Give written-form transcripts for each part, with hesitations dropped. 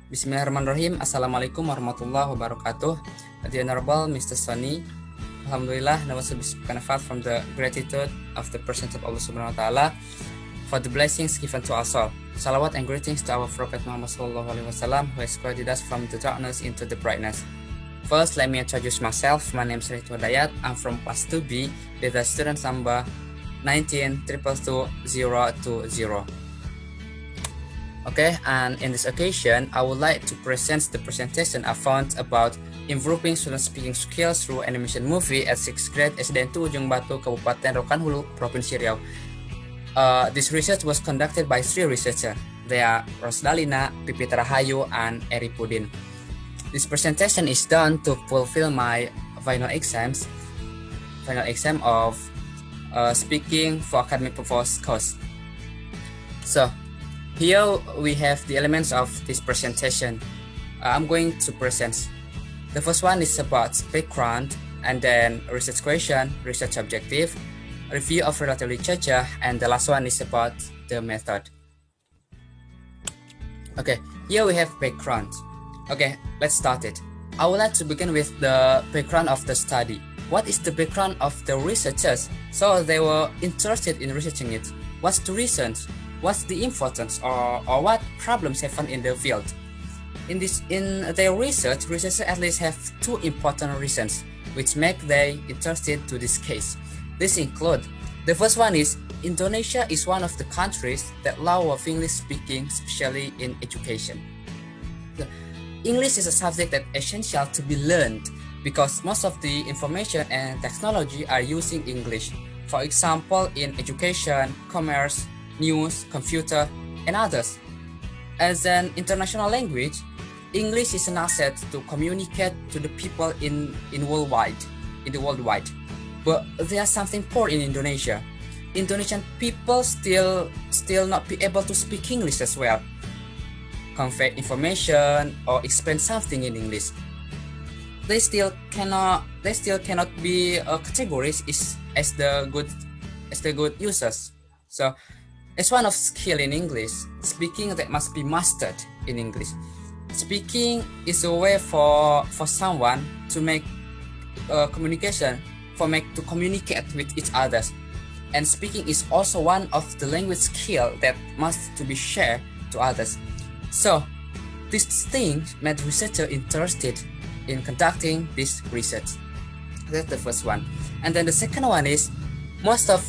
Bismillahirrahmanirrahim. Assalamualaikum warahmatullahi wabarakatuh. The Honorable Mr. Sony. Alhamdulillah, no one should be spoken apart from the gratitude of the presence of Allah Subhanahu wa Ta'ala for the blessings given to us all. Salawat and greetings to our Prophet Muhammad Sallallahu Alaihi Wasallam, who has guided us from the darkness into the brightness. First, let me introduce myself. My name is Restu. I'm from class 2B with the student number 19222020. Okay, and in this occasion, I would like to present the presentation I found about improving student speaking skills through animation movie at 6th grade SDN 2 Ujung Batu, Kabupaten Rokan Hulu, Provinsi Riau. This research was conducted by 3 researchers. They are Rosdalina, Pipita Rahayu, and Eri Pudin. This presentation is done to fulfill my final exam of speaking for academic purpose course. So, here we have the elements of this presentation. I'm going to present. The first one is about background, and then research question, research objective, review of related literature, and the last one is about the method. Okay, here we have background. Okay, let's start it. I would like to begin with the background of the study. What is the background of the researchers? So they were interested in researching it. What's the reasons? What's the importance or what problems happen in the field? In their research, researchers at least have 2 important reasons which make them interested to this case. These include, the first one is Indonesia is one of the countries that allow of English speaking, especially in education. English is a subject that is essential to be learned because most of the information and technology are using English. For example, in education, commerce, news, computer, and others. As an international language, English is an asset to communicate to the people in the worldwide. But there's something poor in Indonesia. Indonesian people still not be able to speak English as well, convey information or explain something in English. They still cannot be categorized as the good users. So, as one of skill in English, speaking that must be mastered in English. Speaking is a way for someone to make communication, to communicate with each other. And speaking is also one of the language skill that must to be shared to others. So, this thing made researchers interested in conducting this research. That's the first one. And then the second one is most of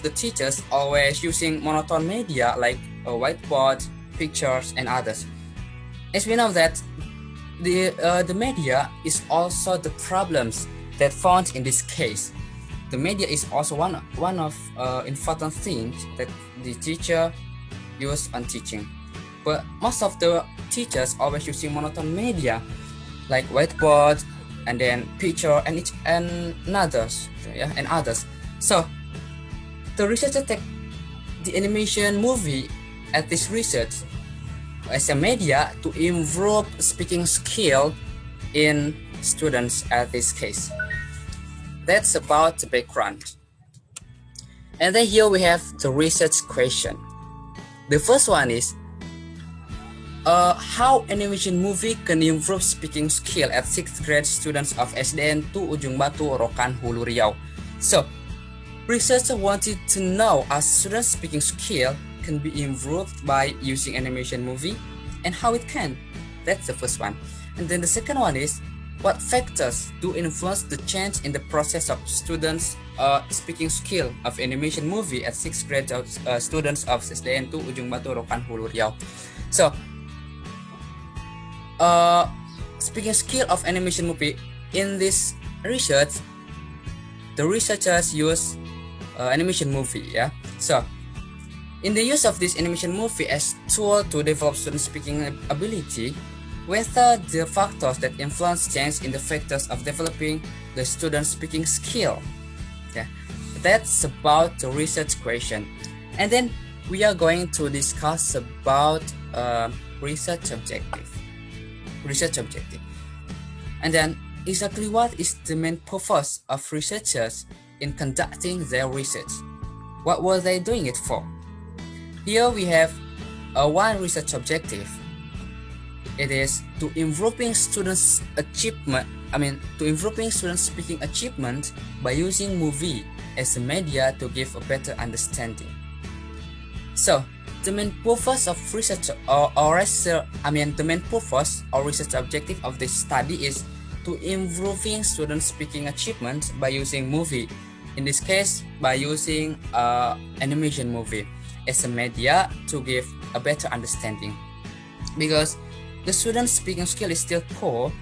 the teachers always using monotone media like a whiteboard, pictures, and others. As we know that the media is also the problems that found in this case. The media is also one of important things that the teacher use on teaching. But most of the teachers always using monotone media like whiteboard and then picture and others. So the researcher take the animation movie at this research as a media to improve speaking skill in students at this case. That's about the background. And then here we have the research question. The first one is how animation movie can improve speaking skill at 6th grade students of SDN 2 Ujung Batu, Rokan, Hulu, Riau. So, researchers wanted to know how students' speaking skill can be improved by using animation movie and how it can. That's the first one. And then the second one is what factors do influence the change in the process of students' speaking skill of animation movie at 6th grade students of SDN 2 Ujung Batu, Rokan, Hulu, Riau. So, speaking skill of animation movie in this research, the researchers use animation movie. So in the use of this animation movie as tool to develop student speaking ability, whether the factors that influence change in the factors of developing the student speaking skill. That's about the research question. And then we are going to discuss about research objective. And then exactly what is the main purpose of researchers in conducting their research? What were they doing it for? Here we have one research objective. It is to improving students' achievement. To improving students' speaking achievement by using movie as a media to give a better understanding. So the main purpose of research the main purpose or research objective of this study is to improving students' speaking achievement by using movie. In this case, by using animation movie as a media to give a better understanding. Because the student's speaking skill is still poor,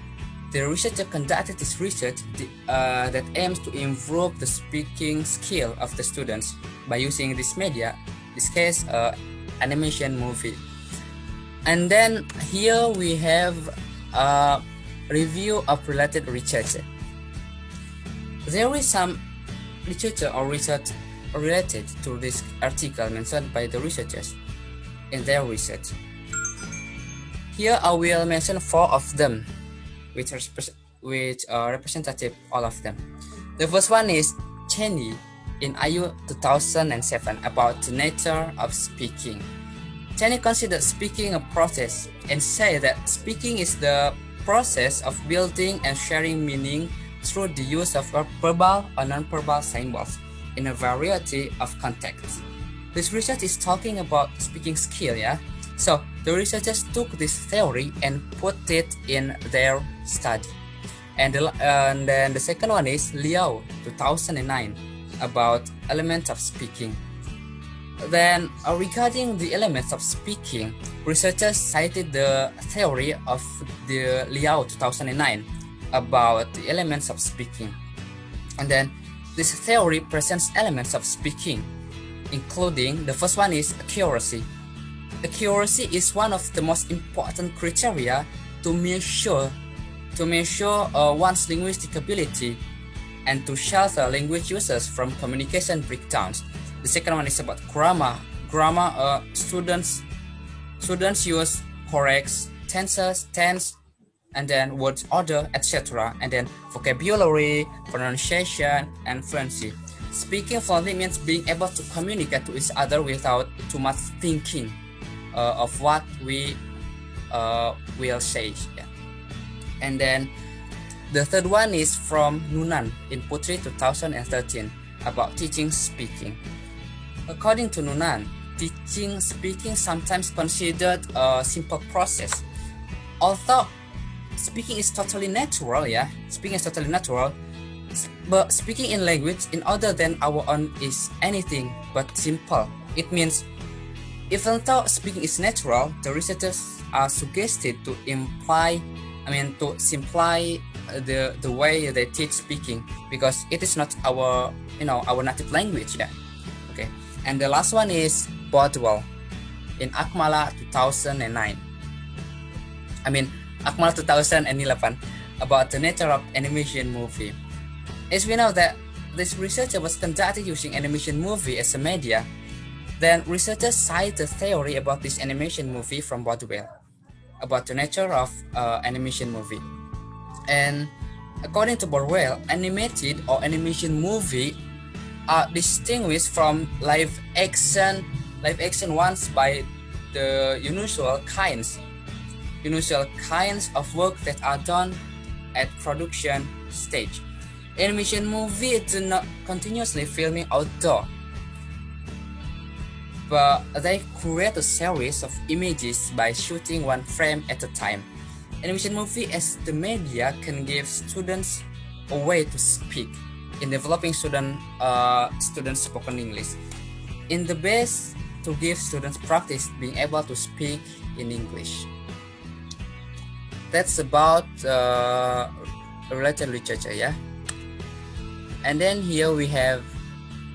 the researcher conducted this research that aims to improve the speaking skill of the students by using this media, in this case, animation movie. And then here we have a review of related research. There is some literature or research related to this article mentioned by the researchers in their research. Here I will mention 4 of them, which are representative, all of them. The first one is Cheney in IU 2007 about the nature of speaking. Cheney considered speaking a process and say that speaking is the process of building and sharing meaning through the use of verbal or non-verbal symbols in a variety of contexts. This research is talking about speaking skill, yeah? So the researchers took this theory and put it in their study. And then the second one is Liao 2009 about elements of speaking. Then regarding the elements of speaking, researchers cited the theory of the Liao 2009 about the elements of speaking. And then this theory presents elements of speaking, including the first one is accuracy. Accuracy is one of the most important criteria to measure one's linguistic ability and to shelter language users from communication breakdowns. The second one is about grammar. Students use correct tense, and then word order, etc. And then vocabulary, pronunciation, and fluency. Speaking fluently means being able to communicate to each other without too much thinking of what we will say. Yeah. And then the third one is from Nunan in Putri 2013 about teaching speaking. According to Nunan, teaching speaking sometimes considered a simple process. Although speaking is totally natural, but speaking in language in other than our own is anything but simple. It means even though speaking is natural, the researchers are suggested to simplify the way they teach speaking because it is not our native language. Yeah. Okay. And the last one is Bodwell in Akmala 2009. Akmala 2011 about the nature of animation movie. As we know that this research was conducted using animation movie as a media, then researchers cite the theory about this animation movie from Bodwell about the nature of animation movie. And according to Bodwell, animated or animation movie are distinguished from live action ones by the usual kinds of work that are done at production stage. Animation movie do not continuously filming outdoor, but they create a series of images by shooting one frame at a time. Animation movie as the media can give students a way to speak in developing students spoken English. In the base to give students practice being able to speak in English. That's about related literature, yeah. And then here we have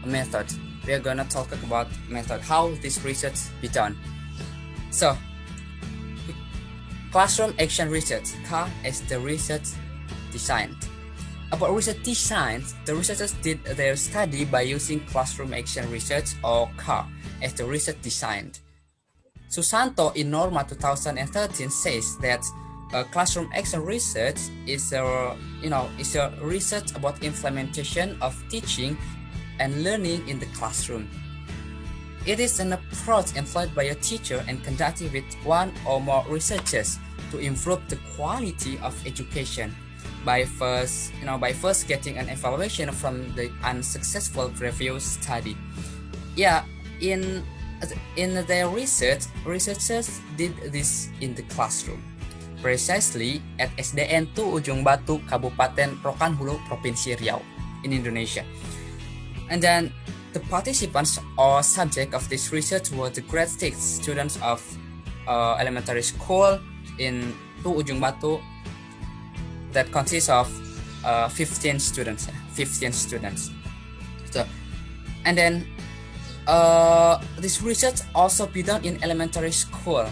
a method. We are gonna talk about method, how this research be done. So, classroom action research, CAR, is the research designed. About research design, the researchers did their study by using classroom action research or CAR as the research designed. Susanto in Norma 2013 says that classroom action research is a research about implementation of teaching and learning in the classroom. It is an approach employed by a teacher and conducted with one or more researchers to improve the quality of education by first getting an evaluation from the unsuccessful previous study. Yeah, in their research, researchers did this in the classroom, precisely at SDN 2 Ujung Batu, Kabupaten Rokan Hulu, Provinsi Riau, in Indonesia. And then the participants or subject of this research were the grade 6 students of elementary school in 2 Ujung Batu, that consists of 15 students. So, and then this research also be done in elementary school,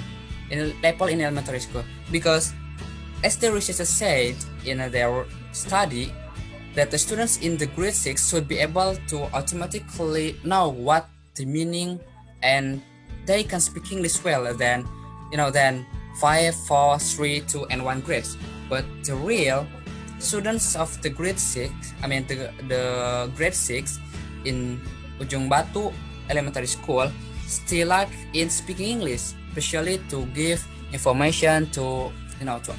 in elementary school, because as the researchers said in their study, that the students in the grade 6 should be able to automatically know what the meaning, and they can speak English well than 5, 4, 3, 2, and 1 grades. But the real students of the grade 6, the grade 6 in Ujung Batu Elementary School still lack in speaking English, especially to give information to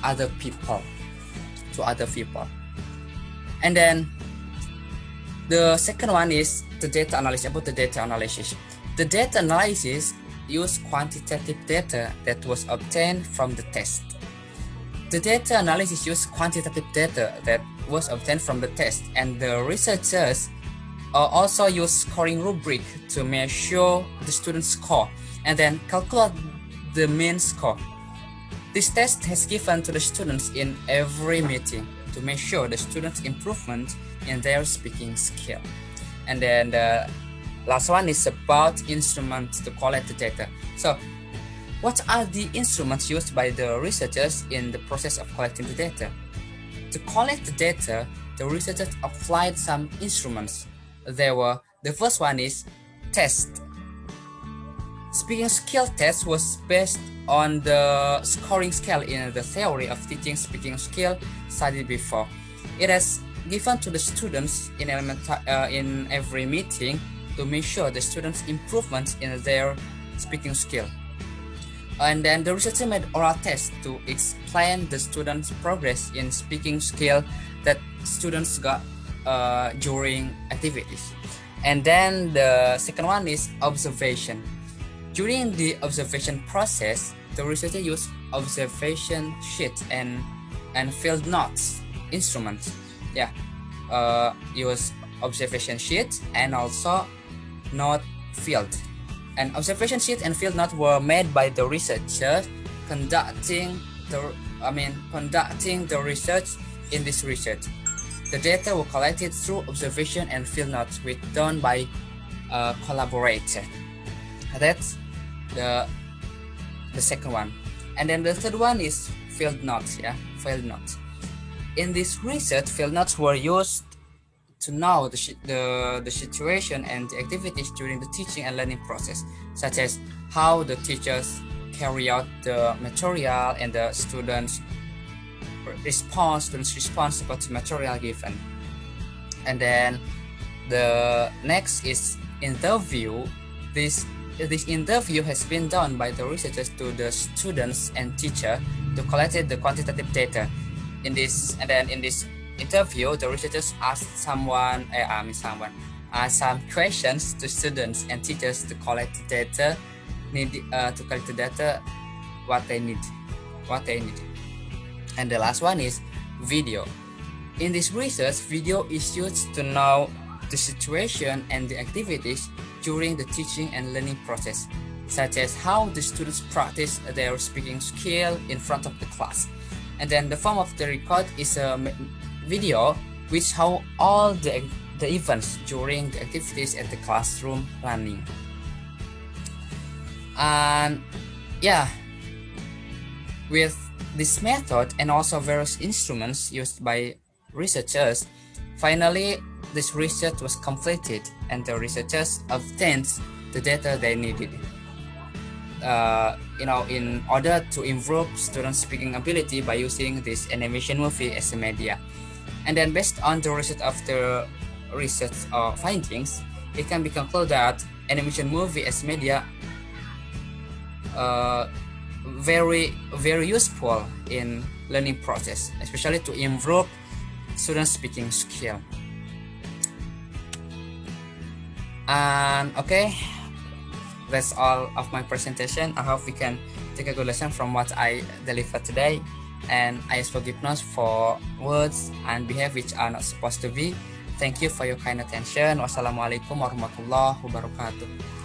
other people. And then the second one is the data analysis. About the data analysis, the data analysis used quantitative data that was obtained from the test. The data analysis used quantitative data that was obtained from the test, and the researchers also use scoring rubric to measure the student's score and then calculate the mean score. This test has given to the students in every meeting to measure the students' improvement in their speaking skill. And then the last one is about instruments to collect the data. So, what are the instruments used by the researchers in the process of collecting the data? To collect the data, the researchers applied some instruments. The first one is test. Speaking skill test was based on the scoring scale in the theory of teaching speaking skill studied before. It has given to the students in every meeting to measure the students' improvements in their speaking skill. And then the researcher made oral tests to explain the students' progress in speaking skill that students got during activities. And then the second one is observation. During the observation process, the researcher used observation sheet and field notes instruments. Use observation sheet and also note field. And observation sheet and field notes were made by the researchers conducting the research in this research. The data were collected through observation and field notes, which done by collaborators. That's the second one. And then the third one is field notes. Field notes. In this research, field notes were used to know the situation and the activities during the teaching and learning process, such as how the teachers carry out the material and the students' response about the material given. And then the next is interview. This interview has been done by the researchers to the students and teacher to collect the quantitative data. In this interview, the researchers asked some questions to students and teachers to collect the data, what they need. And the last one is video. In this research, video is used to know the situation and the activities during the teaching and learning process, such as how the students practice their speaking skill in front of the class. And then the form of the record is a video which show all the events during the activities at the classroom learning. And with this method and also various instruments used by researchers, finally this research was completed and the researchers obtained the data they needed in order to improve students' speaking ability by using this animation movie as a media. And then based on the result of the research findings, it can be concluded that animation movie as media very useful in learning process, especially to improve student speaking skill. And okay, that's all of my presentation. I hope we can take a good lesson from what I delivered today, and I ask forgiveness for words and behavior which are not supposed to be. Thank you for your kind attention. Wassalamualaikum warahmatullahi wabarakatuh.